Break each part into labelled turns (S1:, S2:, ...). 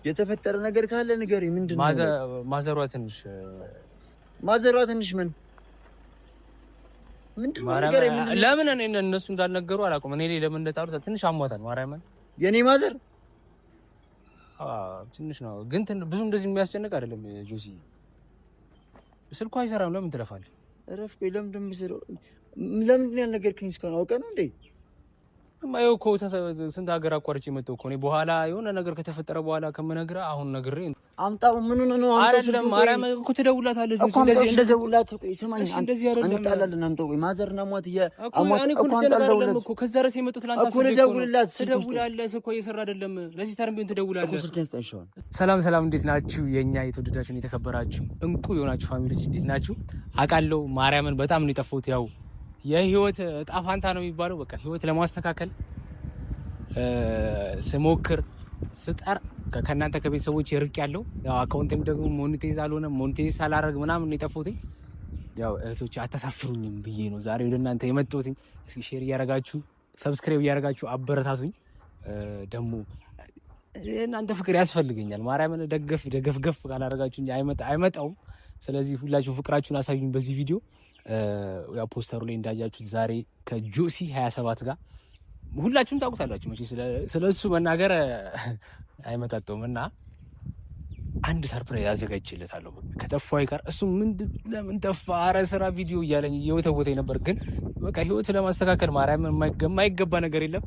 S1: የተፈጠረ ነገር ካለ ንገሪኝ። ምንድነው?
S2: ማዘሯ ትንሽ
S1: ምን ምንድነው? ንገሪኝ።
S2: ለምን እነሱ እንዳልነገሩ አላውቅም። እኔ ለምን እንደጣሉ ትንሽ አሟታል። ማርያምን
S1: የኔ ማዘር
S2: ትንሽ ነው ግን ብዙ እንደዚህ የሚያስጨንቅ አይደለም። ጆሲ ስልኳ አይሰራም። ለምን ትለፋለህ?
S1: እረፍ። ቆይ ለምንድን ያልነገርከኝ? እስካሁን አውቀህ ነው እንዴ?
S2: ማየው እኮ ስንት ሀገር አቋርጬ መጣሁ እኮ እኔ። በኋላ የሆነ ነገር ከተፈጠረ በኋላ ከምነግርህ አሁን ነግሬ
S1: አምጣው። ምን ነው
S2: አይደለም። ማርያም እኮ ትደውላታለህ
S1: እኮ እንደዚህ ደውላት። ቆይ ስማኝ፣ እንጣላለን። አምጣው። ቆይ ማዘርና ሟት
S2: እኮ ከዛ ረስ የመጡት ላንተ
S1: እኮ ደውልላት።
S2: ትደውላለህ እኮ እየሰራ አይደለም። ለዚህ ተርምቢን ትደውላለህ
S1: እኮ ስልኬን ስጠኝ።
S2: ሰላም፣ እንዴት ናችሁ? የኛ የተወደዳችሁን የተከበራችሁ እንቁ የሆናችሁ ፋሚሊዎች እንዴት ናችሁ? አውቃለሁ ማርያምን በጣም ነው የጠፋሁት። ያው የህይወት እጣ ፋንታ ነው የሚባለው። በቃ ህይወት ለማስተካከል ስሞክር ስጠር ከእናንተ ከቤተሰቦች ርቅ ያለው ያው አካውንቴም ደግሞ ሞኔታይዝ አልሆነም። ሞኔታይዝ ሳላደርግ ምናምን የጠፋሁት ያው እህቶች አታሳፍሩኝም ብዬ ነው ዛሬ ወደ እናንተ የመጣሁት። እስኪ ሼር እያደረጋችሁ ሰብስክራይብ እያደረጋችሁ አበረታቱኝ። ደግሞ እናንተ ፍቅር ያስፈልገኛል። ማርያምን ደገፍ ካላደረጋችሁ እንጂ አይመጣውም። ስለዚህ ሁላችሁ ፍቅራችሁን አሳዩኝ በዚህ ቪዲዮ። ያው ፖስተሩ ላይ እንዳያችሁት ዛሬ ከጆሲ 27 ጋር ሁላችሁም ታውቁታላችሁ መቼ ስለሱ መናገር አይመጣጠውም እና አንድ ሰርፕራይዝ አዘጋጅቼለታለሁ ከጠፋ አይቀር። እሱ ለምን ጠፋ? ኧረ ስራ ቪዲዮ እያለኝ እየወተወተኝ ነበር። ግን በቃ ህይወት ለማስተካከል ማርያም የማይገባ ነገር የለም።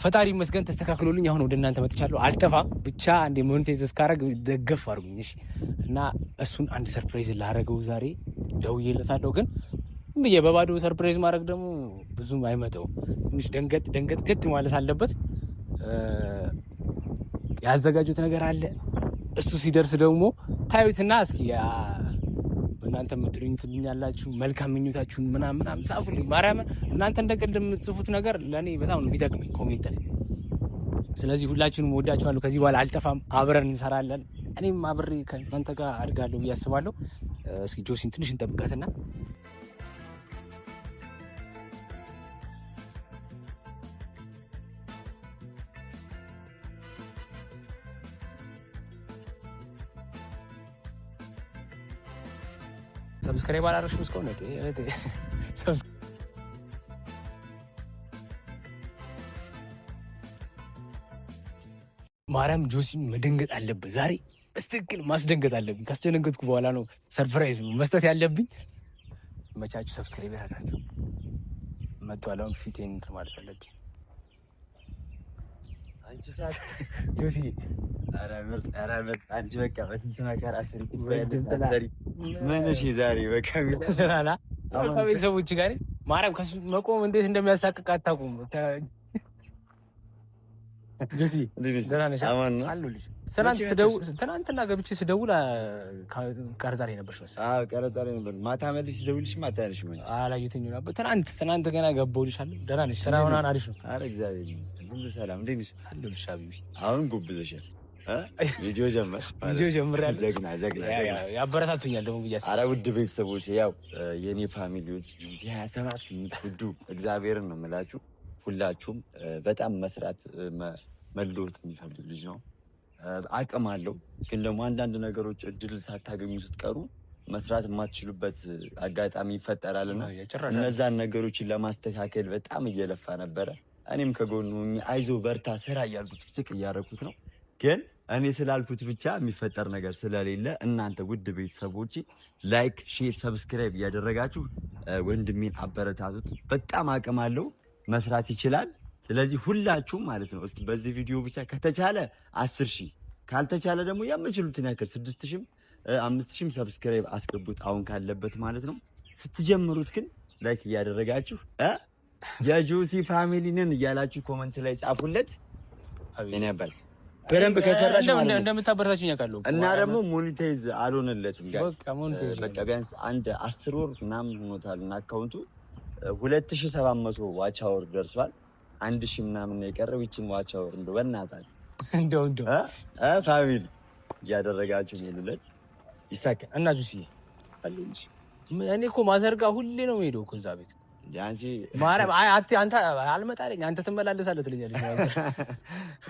S2: ፈጣሪ ይመስገን ተስተካክሎልኝ አሁን ወደ እናንተ መጥቻለሁ። አልጠፋም። ብቻ አንዴ ሞኔታይዝ እስካረግ ደገፍ አድርጉኝ እሺ። እና እሱን አንድ ሰርፕራይዝ ላደርገው ዛሬ ደውዬለታለሁ። ግን በባዶ ሰርፕራይዝ ማድረግ ደግሞ ብዙም አይመጣውም። ትንሽ ደንገጥ ማለት አለበት። ያዘጋጁት ነገር አለ። እሱ ሲደርስ ደግሞ ታዩትና እስኪ እናንተ የምትሉኝ ትሉኛላችሁ። መልካም ምኞታችሁን ምናምን ጻፉልኝ። ማርያምን እናንተ እንደቀልድ የምትጽፉት ነገር ለእኔ በጣም ነው የሚጠቅመኝ ኮሜንት ላይ። ስለዚህ ሁላችሁንም ወዳችኋለሁ። ከዚህ በኋላ አልጠፋም። አብረን እንሰራለን። እኔም አብሬ ከእናንተ ጋር አድጋለሁ ብዬ አስባለሁ። እስኪ ጆሲን ትንሽ እንጠብቃትና ሰብስክራይብ አላደረግሽም እስካሁን? ማርያም ጆሲን መደንገጥ አለበት ዛሬ በስትክክል ማስደንገጥ አለብኝ። ካስደነገጥኩ በኋላ ነው ሰርፕራይዝ መስጠት ያለብኝ። መቻችሁ ሰብስክራይብ ያደርጋችሁ መጥቷል። አሁን ፊቴን እንትን ማለት አለብኝ። አንቺ ሰዓት ጆሲ አንቺ በቃ በትንትና ጋር አስሪ ዛሬ በቃ ሚላላ ከቤተሰቦች ጋር ማርያም ከሱ መቆም እንዴት እንደሚያሳቅቅ አታውቁም። ጆሲ ደህና ነሽ? አለሁልሽ። ትናንትና ገብቼ ስደውል ቀረጻ ላይ ነበርሽ መሰለኝ። አዎ ቀረጻ ላይ ነበር። ማታ መልሽ ስደውልሽ ማታለሽ ማለት አላየሁትም ነበር። ትናንት ገና ገባሁልሻለሁ። ደህና ነሽ? ስራ ምናምን አሪፍ ነው? ኧረ እግዚአብሔር ይመስገን ሁሉ ሰላም። እንዴት ነሽ? አለሁልሽ ሀቢቢ። አሁን ጎብዘሻል። ቪዲዮ ጀምሬያለሁ። ጀግና ያበረታቱኛል ደግሞ ብዬሽ አስባለሁ። ኧረ ውድ ቤተሰቦች ያው የኔ ፋሚሊዎች 27 የምትወዱ እግዚአብሔርን ነው የምላችሁ። ሁላችሁም በጣም መስራት መለወጥ የሚፈልግ ልጅ ነው። አቅም አለው። ግን ደግሞ አንዳንድ ነገሮች እድል ሳታገኙ ስትቀሩ መስራት የማትችሉበት አጋጣሚ ይፈጠራልና እነዛን ነገሮችን ለማስተካከል በጣም እየለፋ ነበረ። እኔም ከጎኑ አይዞ በርታ ስራ እያልኩት ጭቅጭቅ እያደረኩት ነው። ግን እኔ ስላልኩት ብቻ የሚፈጠር ነገር ስለሌለ እናንተ ውድ ቤተሰቦች ላይክ፣ ሼር፣ ሰብስክራይብ እያደረጋችሁ ወንድሜን አበረታቱት። በጣም አቅም አለው፣ መስራት ይችላል። ስለዚህ ሁላችሁም ማለት ነው እስኪ በዚህ ቪዲዮ ብቻ ከተቻለ 10,000 ካልተቻለ ደግሞ የምችሉትን ያክል 6,000 5,000 ሰብስክራይብ አስገቡት አሁን ካለበት ማለት ነው። ስትጀምሩት ግን ላይክ እያደረጋችሁ የጆሲ ፋሚሊንን እያላችሁ ኮመንት ላይ ጻፉለት። እኔ አባት በደንብ ከሰራሽ ማለት ነው እንደምታበረታችኝ ያውቃለሁ። እና ደግሞ ሞኔታይዝ አልሆነለትም ጋይስ። በቃ ቢያንስ አንድ 10 ወር ምናምን ሆኖታል እና አካውንቱ 2,700 ዋች አወር ደርሷል። 1,000 ምናምን ነው የቀረው። ይቺን ዋች አወር እንደው በእናታችሁ እንደው ፋሚሊ እያደረጋችሁ ሄሉለት ይሳካ እና ጁሲ አሉ እንጂ እኔ እኮ ማዘርጋ ሁሌ ነው የምሄደው እኮ እዛ ቤት
S1: ያንቺ
S2: ማርያም አንተ አልመጣልኝ አንተ ትመላለሳለህ ትለኛለች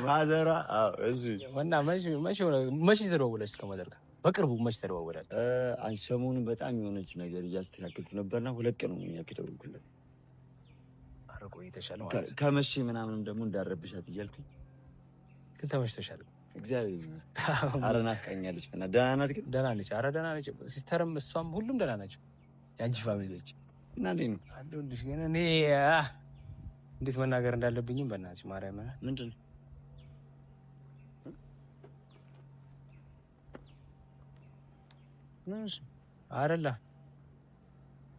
S1: ማዘሯ። አዎ እሺ።
S2: እና መቼ ተደዋወለች ከማዘር ጋር? በቅርቡ መቼ ተደዋወላል?
S1: አንቺ ሰሞኑን በጣም የሆነች ነገር እያስተካከልኩ ነበርና 2 ቀን ነው የሚያከደውልኩለት።
S2: ኧረ ቆይተሻል ማለት
S1: ከመቼ ምናምንም ደግሞ እንዳረብሻት እያልኩኝ
S2: ግን ተመችቶሻል?
S1: እግዚአብሔር ይመስገን። ኧረ ናፍቃኛለች። እና ደህና ናት ግን?
S2: ደህና ነች። ኧረ ደህና ነች። ሲስተርም እሷም ሁሉም ደህና ናቸው። የአንቺ ፋሚሊዎች
S1: እና እንዴት ነው
S2: አለሁልሽ። ግን እኔ እንዴት መናገር እንዳለብኝም በእናትሽ ማርያም
S1: ምንድን ነው
S2: አይደለ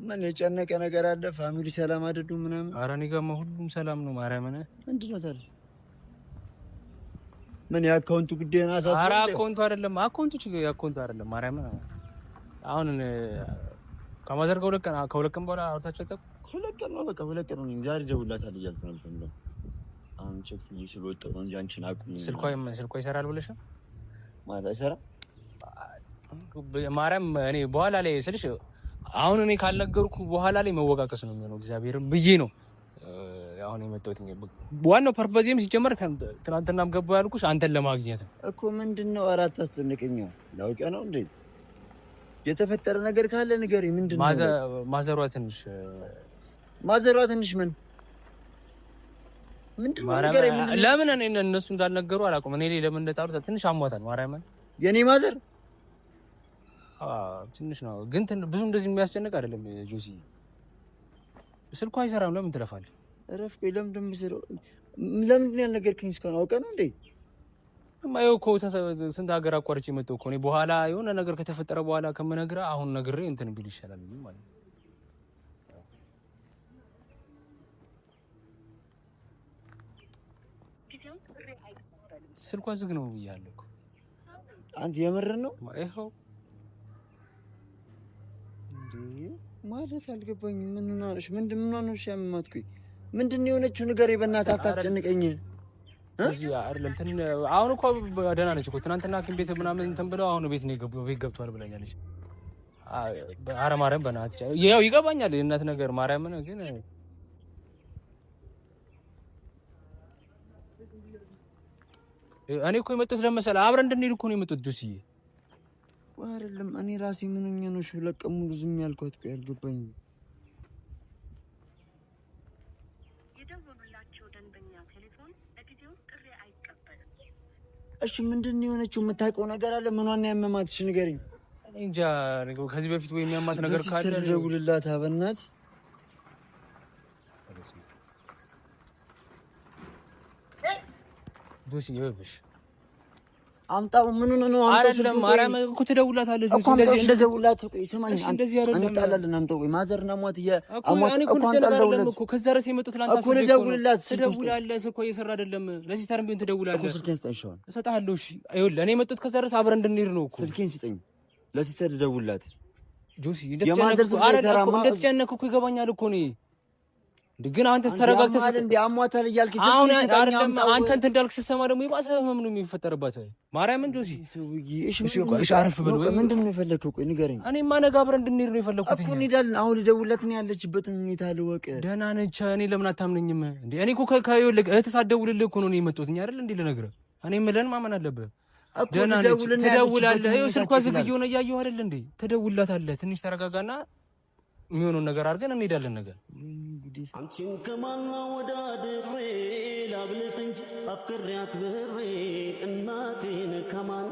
S1: ምን የጨነቀ ነገር አለ? ፋሚሊ ሰላም አይደሉም ምናምን?
S2: ኧረ እኔ ጋርማ ሁሉም ሰላም ነው። ማርያም
S1: ምንድን ነው ታዲያ? ምን የአካውንቱ ጉዳይ ነው አሳስበው?
S2: ኧረ አካውንቱ አይደለም የአካውንቱ አይደለም። ማርያም አሁን ከማዘር ጋር 2 ቀን በኋላ አውርታችሁ ተጠቁ።
S1: 2 ቀን ነው በቃ 2 ቀን ነው። ዛሬ ደውላታል እያልኩ ነበር። አሁን ቼክ ስለወጣሁ ነው እንጂ አንቺን አቁም።
S2: ስልኳ ይሰራል ብለሽ ነው
S1: ማለት አይሰራ
S2: ማርያም። እኔ በኋላ ላይ ስልሽ አሁን እኔ ካልነገርኩ በኋላ ላይ መወቃቀስ ነው የሚሆነው። እግዚአብሔርን ብዬ ነው አሁን የመጣሁት። ዋናው ፐርፐዜም ሲጀመር ትናንትናም ገባሁ ያልኩሽ አንተን ለማግኘት
S1: እኮ። ምንድነው? አራት አስጨንቀኛ ላውቀ ነው እንዴ? የተፈጠረ ነገር ካለ ንገሪኝ። ምንድነው?
S2: ማዘሯ ትንሽ
S1: ምን ምንድነው? ንገሪኝ።
S2: ለምን እነሱ እንዳልነገሩ አላውቅም። እኔ ለምን እንደጣሉ ትንሽ አሟታል። ማርያምን
S1: የኔ ማዘር
S2: ትንሽ ነው ግን ብዙ እንደዚህ የሚያስጨንቅ አይደለም። ጆሲ ስልኳ አይሰራም። ለምን ትለፋለህ?
S1: እረፍ። ለምንድን ነው ያልነገርከኝ እስካሁን? አውቀህ ነው እንዴ?
S2: ማየው እኮ ስንት ሀገር አቋርጬ የመጣሁ እኮ እኔ። በኋላ የሆነ ነገር ከተፈጠረ በኋላ ከምነግርህ አሁን ነግሬ እንትን ቢል ይሻላል ማለት ነው። ስልኳ ዝግ ነው ብያለሁ እኮ።
S1: አንተ የምርህ ነው?
S2: ይኸው
S1: ማለት አልገባኝም። ምን ሆነሽ? ምንድን ነው ያመማትኩኝ? ምንድን ነው የሆነችው? ንገረኝ በእናትህ፣ አታስጨንቀኝ።
S2: እዚህ አይደለም አሁን እኮ ደህና ነች እኮ። ትናንትና ሐኪም ቤት ምናምን እንትን ብለው አሁን ቤት ገብቷል ብላኛለች። ኧረ ማርያም በእናትህ ያው ይገባኛል የእናት ነገር ማርያምን። ግን እኔ እኮ የመጡት ለመሰለህ አብረን እንድንሄድ እኮ ነው የመጡት ጆስዬ።
S1: አይደለም እኔ ራሴ ምን ሆኜ ነው 2 ቀን ሙሉ ዝም ያልኳት? ቆይ አልገባኝም።
S3: የደወሉላቸው ደንበኛ ቴሌፎን ለጊዜው ጥሪ አይቀበልም።
S1: እሺ ምንድን ነው የሆነችው? የምታውቀው ነገር አለ? ምኗን ያመማት? እሺ ንገሪኝ።
S2: እንጃ ከዚህ በፊት ወይ የሚያማት ነገር ካለ
S1: ደውልላት በእናትህ።
S2: ጆሲ ይወብሽ
S1: አምጣው። ምን ነው አምጣው?
S2: አይደለም ማርያም እኮ ትደውላታለህ ጆሲ።
S1: እንደዚህ ደውላት። ቆይ ስማኝ፣ እንጣላለን። አምጣው። ቆይ ማዘር እና ሟት
S2: እኮ ከዛ ረስ የመጡት ላንተ
S1: እኮ ልደውልላት።
S2: ትደውላለህ እኮ እየሰራ አይደለም። ለዚህ ታርም ቢሆን ትደውላለህ
S1: እኮ። ስልኬን ስጠኝ።
S2: እሰጥሃለሁ። እሺ ይኸውልህ እኔ የመጡት ከዛ ረስ አብረን እንድንሄድ ነው እኮ።
S1: ስልኬን ስጠኝ። ለሲስተር ልደውልላት።
S2: ጆሲ እንደተጨነቅኩ እኮ ይገባኛል እኮ እኔ ግን አንተ ተረጋግተህ
S1: እንዴ አሟታል እያልክ
S2: አሁን አይደለም አንተ እንትን እንዳልክ ስትሰማ ደግሞ የባሰ ህመም ነው የሚፈጠርባት። ማርያምን ጆሲ እሺ አረፍ በል።
S1: ምንድን ነው የፈለግከው? ቆይ ንገረኝ።
S2: እኔማ ነገ አብረን እንድንሄድ ነው የፈለግኩት
S1: እኮ። እንሄዳለን። አሁን ልደውልለት ነው ያለችበትን ሁኔታ ልወቅ።
S2: ደህና ነች። እኔ ለምን አታምነኝም እንዴ? እኔ እኮ ከይኸውልህ እህትህ ሳትደውልልህ እኮ ነው እኔ የመጣሁት አይደል እንዴ? ልነግርህ እኔ የምልህን ማመን አለብህ። ደህና ነች። ትደውላለህ። ይኸው ስልኳ ዝግ እየሆነ እያየሁ አይደል እንዴ? ትደውልላታለህ። ትንሽ ተረጋጋና የሚሆነውን ነገር አድርገን እንሄዳለን ነገር።
S4: አንቺን ከማን ወዳድሬ ላብልጥ እንጂ አፍቅሬያት ብሬ እናቴን ከማን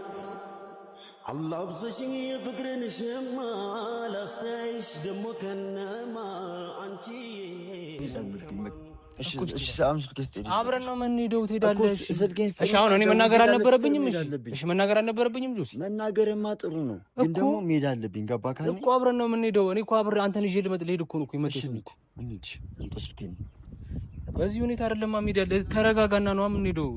S4: አላብሰሽኝ የፍቅርን ሽማ ላስተያይሽ ደሞ ከነማ አንቺ
S2: አብረን ነው የምንሄደው። ትሄዳለሽ። እሺ አሁን እኔ መናገር አልነበረብኝም። እሺ መናገር አልነበረብኝም። ጆሲ
S1: መናገርማ ጥሩ ነው፣ ግን ደግሞ መሄድ አለብኝ። ገባህ
S2: እኮ አብረን ነው የምንሄደው። እኔ እኮ አብረን አንተን ይዤ ልሄድ እኮ ነው እኮ የመጣሁት። በዚህ ሁኔታ አይደለም መሄድ ያለ። ተረጋጋና ነው የምንሄደው።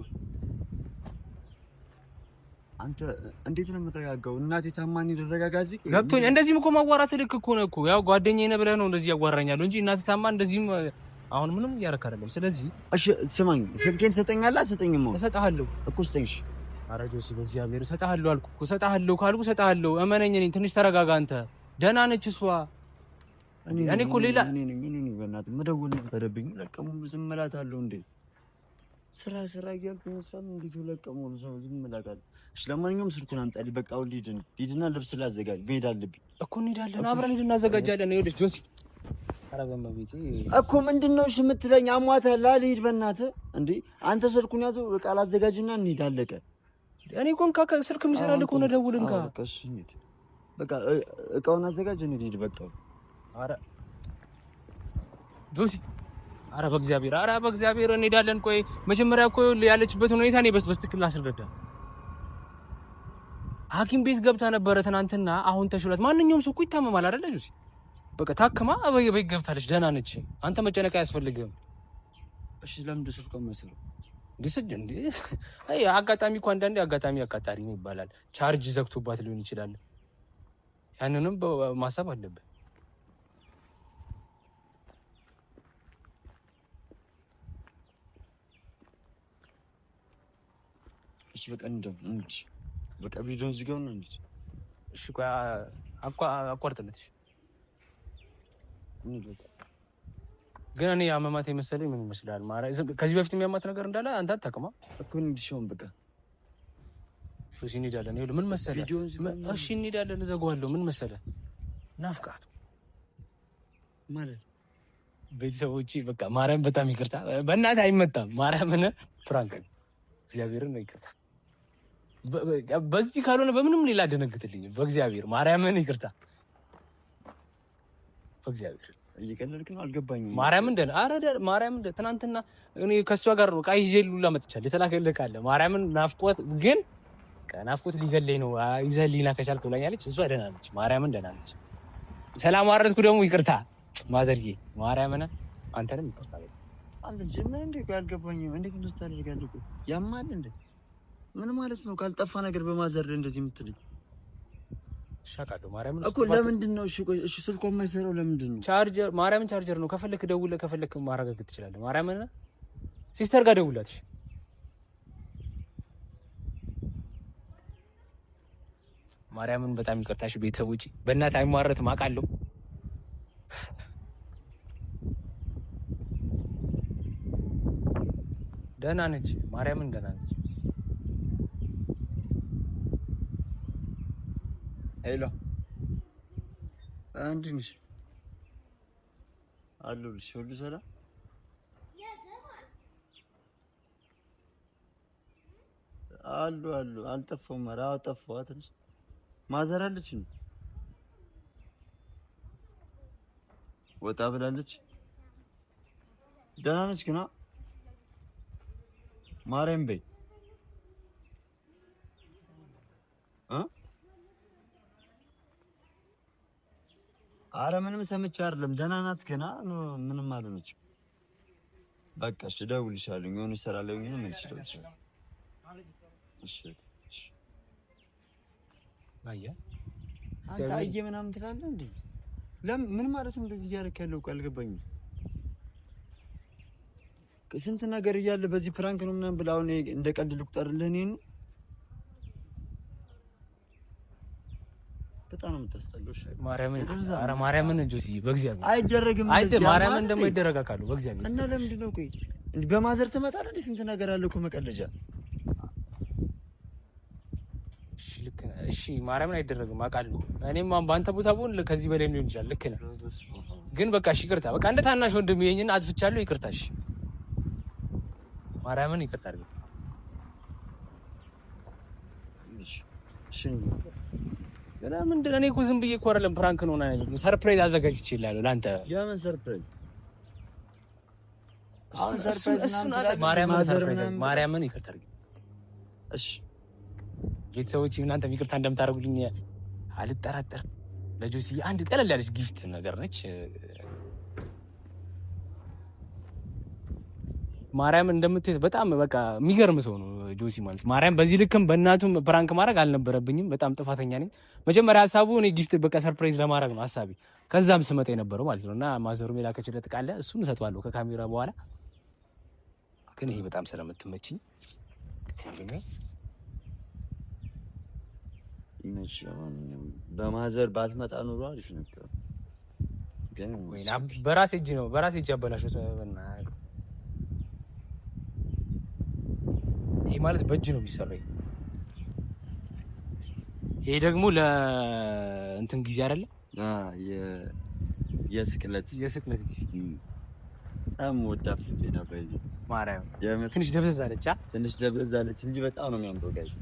S1: አንተ እንዴት ነው የምትረጋጋው? እናቴ ታማኝ ተረጋጋ። እዚህ
S2: ገብቶኝ። እንደዚህም እኮ ማዋራት ልክ እኮ ነው እኮ። ያው ጓደኛዬ ነህ ብለህ ነው እንደዚህ ያዋራኛለሁ እንጂ እናቴ ታማ እንደዚህም አሁን ምንም እያደረክ አይደለም። ስለዚህ
S1: እሺ ስማኝ፣ ስልኬን ትሰጠኛለህ? አትሰጠኝም?
S2: እሰጥሃለሁ
S1: እኮ ስጠኝ። እሺ
S2: ኧረ ጆሲ በእግዚአብሔር እሰጥሃለሁ አልኩህ እኮ። እሰጥሃለሁ ካልኩ እሰጥሃለሁ። እመነኝ። እኔ ትንሽ ተረጋጋ። አንተ ደህና ነች እሷ። እኔ እኮ ሌላ
S1: በእናትህ መደወል ነበረብኝ። ለቀሙ ዝም እላታለሁ እንዴ? ስራ እያልኩ እሷን እንዴት ለቀሙ ነው ዝም እላታለሁ? እሺ ለማንኛውም ስልኩን አምጣልኝ። በቃ አሁን ሂድና ልብስ ላዘጋጅ። መሄድ አለብኝ እኮ። እንሄዳለን፣ አብረን ሂድ እናዘጋጃለን። ይኸውልሽ ጆሲ፣ ኧረ በመቤቴ እኮ ምንድን ነው እሺ የምትለኝ? አሟታል። ልሂድ በእናትህ እንዴ? አንተ ስልኩን ያዘው፣ በቃ ላዘጋጅና እንሂድ። አለቀ። እኔ እኮ ስልክ የሚሰራልህ ከሆነ ደውል እንካ። በቃ እሺ እንሂድ። በቃ እቃውን አዘጋጅ፣ እንሂድ። በቃ ኧረ ጆሲ፣ ኧረ በእግዚአብሔር እንሄዳለን። ቆይ መጀመሪያ እኮ ያለችበትን ሁኔታ እኔ በትክክል ላስረዳ። ሐኪም ቤት ገብታ ነበረ ትናንትና። አሁን ተሽሏት። ማንኛውም ሰው እኮ ይታመማል አይደለ ጆሲ? በቃ ታክማ ቤት ገብታለች። ደህና ነች። አንተ መጨነቅ አያስፈልግም። እሺ ለምንድን ስልኩ መሰለው እንዴ? አይ አጋጣሚ እኮ አንዳንዴ አጋጣሚ አቃጣሪ ነው ይባላል። ቻርጅ ዘግቶባት ሊሆን ይችላል። ያንንም ማሰብ አለብን። እሺ በቃ እንሂድ። በቃ ቪዲዮን ዝጋው ነው እንዴ? እሺ ቆይ አቋርጥለት። ግን እኔ አመማት የመሰለኝ ምን ይመስላል? ከዚህ በፊት የሚያማት ነገር እንዳለ አንተ አታውቅም እኮ። እንዲሻውን በቃ እሺ እንሄዳለን። ይኸውልህ ምን መሰለህ፣ እሺ እንሄዳለን፣ እዘጋዋለሁ። ምን መሰለህ ናፍቃቱ ማለት ቤተሰቦቼ፣ በቃ ማርያም በጣም ይቅርታ። በእናትህ አይመጣም። ማርያምን ፍራንክ እግዚአብሔርን ነው ይቅርታ። በዚህ ካልሆነ በምንም ሌላ አደነግጥልኝ። በእግዚአብሔር ማርያምን ይቅርታ። በእግዚአብሔር እየቀለድክ ነው? አልገባኝም። ማርያምን ማርያምን ትናንትና እኔ ከሷ ጋር ነው ቃይ ይዤሉላ መጥቻለሁ። የተላከልህ ካለ ማርያምን ናፍቆት ግን ናፍቆት ሊገለኝ ነው። ይዘህልኝና ከቻልክ ብላኛለች። እሷ ደህና ነች። ማርያምን ደህና ነች። ሰላም አረድኩ ደግሞ ይቅርታ ማዘርዬ። ማርያምን አንተንም ይቅርታ። አንተ ጀና እንዴ? አልገባኝም። እንዴት እንደዚህ ታደርጋለህ? ያማል እንዴ? ምን ማለት ነው? ካልጠፋ ነገር በማዘር እንደዚህ የምትልኝ ሻቃዶ ማርያምን እኮ ለምንድን ነው? እሺ ስልኮ የማይሰራው ለምንድን ነው? ቻርጀር ማርያምን ቻርጀር ነው። ከፈለክ ደውለህ ከፈለክ ማረጋገጥ ትችላለህ። ማርያምን ሲስተር ጋር ደውላት። ማርያምን በጣም ይቅርታሽ ቤተሰቦቼ። በእናትህ አይሟረትም አውቃለሁ። ደህና ነች። ማርያምን ደህና ነች። ሄሎ አንድ ነሽ አሉልሽ? ሁሉ ሰላም አሉ? አልጠፋሁም። ኧረ አዎ ጠፋሁ። ትንሽ ማዘር አለች ነው ወጣ ብላለች። ደህና ነች ግን ማርያም በይ አረ ምንም ሰምቼ አይደለም። ደህና ናት ገና ምንም አልሆነችም። በቃ እሺ እደውልልሻለሁ። የሆነ ስራ ላይ ሆኜ ምን እደውልልሻለሁ። እሺ አያ አንተ አየ ምናምን ትላለህ እንዴ? ምን ማለት ነው እንደዚህ እያደረክ ያለው? አልገባኝም። ስንት ነገር እያለ በዚህ ፕራንክ ነው ምናምን ብለህ አሁን እንደ ቀልድ ልቁጠርልህ እኔን? በጣም ነው የምታስጠላው። ማርያምን ኧረ ማርያምን ጆሲ በእግዚአብሔር አይደረግም። ማርያምን ደግሞ ይደረጋካሉ በእግዚአብሔር። እና ለምንድን ነው ቆይ እንዴ በማዘር ትመጣለህ እንዴ? ስንት ነገር አለ እኮ መቀለጃ። እሺ ልክ ነህ። እሺ ማርያምን አይደረግም አውቃለሁ። እኔም በአንተ ቦታ ብሆን ከዚህ በላይ ሊሆን ይችላል። ልክ ነህ። ግን በቃ እሺ ይቅርታ። በቃ እንደ ታናሽ ወንድም ይሄኝና አጥፍቻለሁ። ይቅርታ። እሺ ማርያምን ይቅርታ አድርግ። እሺ ገና ምንድን ነው? እኔ እኮ ዝም ብዬ እኮ አይደለም ፕራንክ ነው እና ሰርፕራይዝ አዘጋጅቼ እላለሁ ለአንተ። የምን ሰርፕራይዝ? አሁን ሰርፕራይዝ ማርያምን ይቅርታ አድርግ። እሺ ቤተሰቦቼ እናንተም ይቅርታ እንደምታደርጉልኝ አልጠራጠርም። ለጆሲ አንድ ቀለል ያለች ጊፍት ነገር ነች። ማርያም እንደምትሄድ በጣም በቃ የሚገርም ሰው ነው ጆሲ ማለት። ማርያም በዚህ ልክም በእናቱም ፕራንክ ማድረግ አልነበረብኝም። በጣም ጥፋተኛ ነኝ። መጀመሪያ ሀሳቡ እኔ ጊፍት በቃ ሰርፕራይዝ ለማድረግ ነው ሀሳቤ። ከዛም ስመጣ የነበረው ማለት ነው። እና ማዘሩም የላከችለት ቃል እሱን እሰጠዋለሁ ከካሜራ በኋላ። ግን ይሄ በጣም ስለምትመችኝ በማዘር ባትመጣ ኑሮ አሪፍ ነበር።
S2: ግን
S1: በራሴ እጅ ነው በራሴ እጅ አበላሽው። ይሄ ማለት በእጅ ነው የሚሰራው። ይሄ ደግሞ ለእንትን ጊዜ አይደለ?
S2: የስቅለት
S1: ጊዜ
S2: በጣም ወዳፍት ነበር። እዚህ
S1: ማርያም ትንሽ ደብዘዝ አለች
S2: እንጂ በጣም ነው የሚያምረው ጋይስ።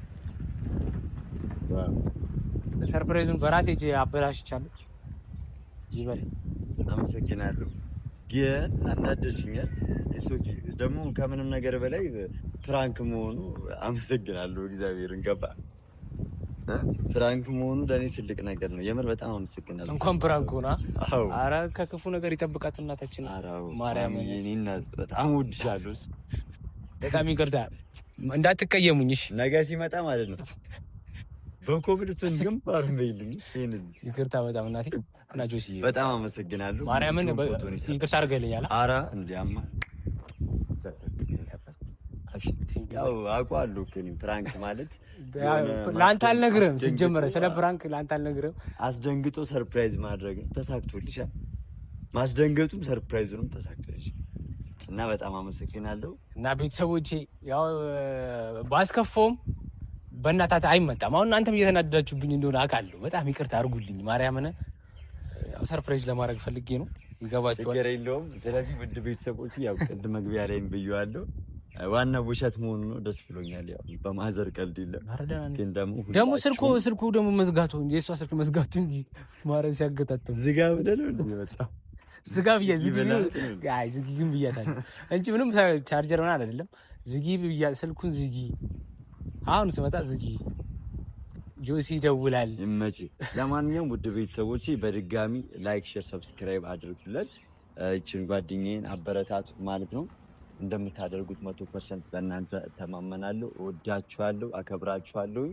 S1: ሰርፕራይዙን በራሴ እጅ አበላሽቻለሁ። ይበል
S2: አመሰግናለሁ። ግን አናደሽኛል። እሶኪ ደግሞ ከምንም ነገር በላይ ፍራንክ መሆኑ አመሰግናለሁ። እግዚአብሔርን ገባ ፍራንክ መሆኑ ለእኔ ትልቅ ነገር ነው። የምር በጣም አመሰግናለሁ።
S1: እንኳን ፍራንክ ሆና። ኧረ ከክፉ ነገር ይጠብቃት እናታችን ማርያም።
S2: የእኔ እናት በጣም እወድሻለሁ።
S1: በጣም ይቅርታ እንዳትቀየሙኝ እሺ።
S2: ነገ ሲመጣ ማለት ነው በኮብልቱን ግንባር በይልኝ።
S1: ይቅርታ በጣም እናቴ እና ጆሲ
S2: በጣም አመሰግናለሁ።
S1: ማርያምን ይቅርታ አድርገልኛል።
S2: ኧረ እንዲያማ ያው አውቃለሁ እኮ እኔ ፕራንክ ማለት
S1: ለአንተ አልነግርህም። ሲጀመር ስለ ፕራንክ ለአንተ አልነግርህም።
S2: አስደንግጦ ሰርፕራይዝ ማድረግ ተሳክቶልሻል። ማስደንገጡም ሰርፕራይዙንም ተሳክቶልሻል እና በጣም አመሰግናለሁ።
S1: እና ቤተሰቦቼ ያው ባስከፋውም በእናታት አይመጣም። አሁን እናንተም እየተናደዳችሁብኝ እንደሆነ አውቃለሁ። በጣም ይቅርታ አድርጉልኝ። ማርያምን ያው ሰርፕራይዝ ለማድረግ ፈልጌ ነው። ይገባችኋል።
S2: ችግር የለውም። ስለዚህ ውድ ቤተሰቦች ያው ቅድም መግቢያ ላይም ብዬዋለሁ ዋና ውሸት መሆኑ ነው። ደስ ብሎኛል። ያው በማዘር ቀልድ የለም ግን ደግሞ
S1: ስልኩ ደግሞ መዝጋቱ እንጂ የእሷ ስልክ መዝጋቱ እንጂ ማረን ሲያገጣጥም
S2: ዝጋ ብለህ ነው እንዴ? በጣም
S1: ዝጋ ዝጊ ግን ብያታለሁ እንጂ ምንም ቻርጀር ሆነ አይደለም። ዝጊ ብያ ስልኩን ዝጊ። አሁን ስመጣ ዝጊ። ጆሲ ይደውላል።
S2: ይመጪ። ለማንኛውም ውድ ቤተሰቦች በድጋሚ ላይክ፣ ሼር፣ ሰብስክራይብ አድርጉለት። እቺን ጓደኛዬን አበረታቱ ማለት ነው። እንደምታደርጉት 100% በእናንተ ተማመናለሁ። እወዳችኋለሁ፣ አከብራችኋለሁ።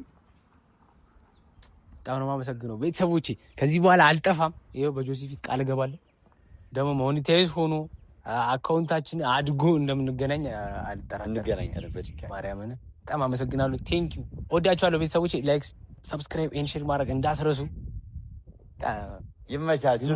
S1: በጣም ነው የማመሰግነው ቤተሰቦቼ። ከዚህ በኋላ አልጠፋም። ይኸው በጆሲ ፊት ቃል እገባለሁ። ደግሞ ሞኔታይዝ ሆኖ አካውንታችን አድጎ እንደምንገናኝ አልጠራጠርም።
S2: እንገናኛለን።
S1: ማርያምን በጣም አመሰግናለሁ። ቴንክ ዩ። እወዳችኋለሁ ቤተሰቦቼ። ላይክ፣ ሰብስክራይብ፣ ኤንድ ሼር ማድረግ እንዳስረሱ።
S2: ይመቻችሁ።